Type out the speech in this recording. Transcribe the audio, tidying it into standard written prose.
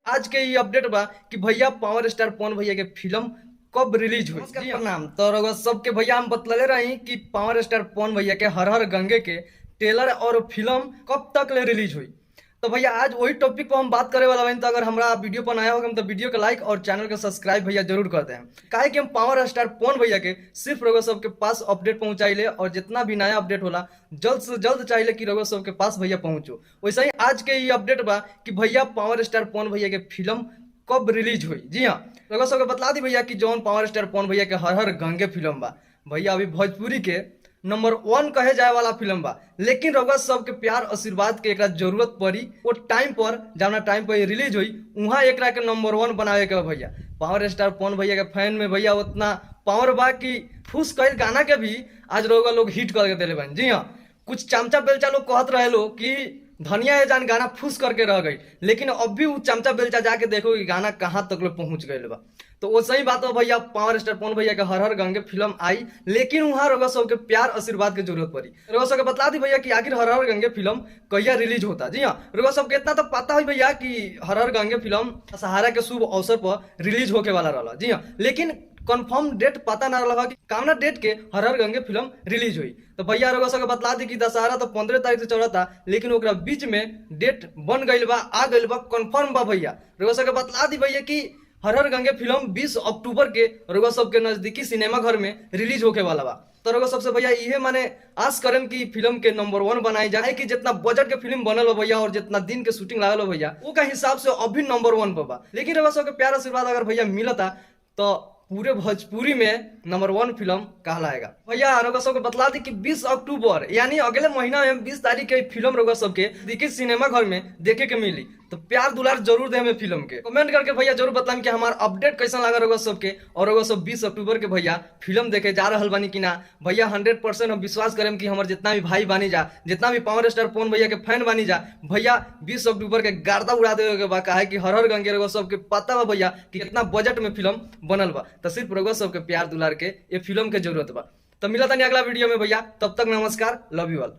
आज के ये अपडेट बा कि भैया पावर स्टार पवन भैया के फिल्म कब रिलीज हुई। जी प्रणाम। तो रउआ सबके भैया हम बतलले रही कि पावर स्टार पवन भैया के हर हर गंगे के ट्रेलर और फिल्म कब तक ले रिलीज हुई। तो भैया आज वही टॉपिक पर हम बात करे वाला बनी। तो अगर हमारा वीडियो पर नया होगा तो वीडियो को लाइक और चैनल को सब्सक्राइब भैया जरूर करते हैं। काहे कि हम पावर स्टार पवन भैया के सिर्फ रउआ सबके पास अपडेट पहुंचाइले और जितना भी नया अपडेट होला जल्द से जल्द चाहिए कि रउआ सबके पास भैया पहुंचो। वैसे ही आज के ये अपडेट बा कि भैया पावर स्टार पवन भैया के फिल्म कब रिलीज हुई। जी हाँ, रउआ सबके बतला दी भैया कि जौन पावर स्टार पवन भैया के हर हर गंगे फिल्म बा भैया अभी भोजपुरी के नंबर 1 कहे जाए वाला फिल्म बा। लेकिन रउआ सबके प्यार आशीर्वाद के एकरा जरूरत पड़ी वो टाइम पर जौना टाइम पर रिलीज हुई वहाँ एकरा के नंबर 1 बनावे के बा। भैया पावर स्टार पवन भैया के फैन में भैया उतना पावर बा कि फूस कईल गाना के भी आज रउआ लोग हिट करके दिले बन। जी हाँ, कुछ चमचा बेलचा लोग कहत रहे लो कि धनिया ये जान गाना फूस करके रह गई, लेकिन अब भी वो चमचा बेलचा जाके देखो कि गाना कहाँ तक लोग पहुंच गए बा। तो वो सही बात हो भैया, पावर स्टार पवन भैया के हर हर गंगे फिल्म आई, लेकिन वहाँ रउआ सबके प्यार आशीर्वाद की जरूरत पड़ी। रउआ सबके बता दी भैया कि आखिर हर हर गंगे फिल्म कहिया रिलीज होता। जी हाँ, रउआ सबके इतना तो पता है भैया कि हर हर गंगे फिल्म सहारा के शुभ अवसर पर रिलीज होके वाला रहा। जी हाँ, लेकिन कंफर्म डेट पता ना रहा कि कामना डेट के हर हर गंगे फिल्म रिलीज हुई। तो भैया रउआ सबके बतला दी कि दशहरा तो 15 तारीख से चलता, लेकिन ओकरा बीच में डेट बन गई बा, आ गई बा, कंफर्म बा। भैया रउआ सबके बतला दी भैया कि हर हर गंगे फिल्म 20 अक्टूबर के रउआ सबके नजदीकी सिनेमा घर में रिलीज होके वाला बा। तो रउआ सबसे भैया इहे माने आस करम कि फिल्म के नंबर 1 बनाई जाए कि जितना बजट के फिल्म बनल हो भैया और जितना दिन के शूटिंग लागल हो भैया वो का हिसाब से अभी नंबर 1 पर बा। लेकिन रउआ सबके प्यार आशीर्वाद अगर भैया मिलता तो पूरे भोजपुरी में नंबर 1 फिल्म कहलाएगा। भैया रउआ सबके बतला दी कि 20 अक्टूबर यानी अगले महीना में 20 तारीख के फिल्म रउआ सबके दिखे सिनेमा घर में देखे के मिली। तो प्यार दुलार जरूर दे हमें फिल्म के। कमेंट करके भैया जरूर बताएं कि हमारा अपडेट कैसा लगा रउआ सबके, और रउआ सब 20 अक्टूबर के भैया फिल्म देखे जा रहल बानी कि ना। भैया 100% हम विश्वास करें कि हमारे जितना भी भाई बानी जा, जितना भी पावर स्टार पवन भैया के फैन बानी जा, भैया 20 अक्टूबर के गर्दा उड़ा देवे के बा। काहे कि हर हर गंगे रउआ सबके पता बा भैया कि कितना बजट में फिल्म बनल बा। तो सिर्फ रउआ सबके प्यार दुलार के ये फिल्म के जरूरत बा। तो मिला था अगला वीडियो में भैया, तब तक नमस्कार, लव यू ऑल।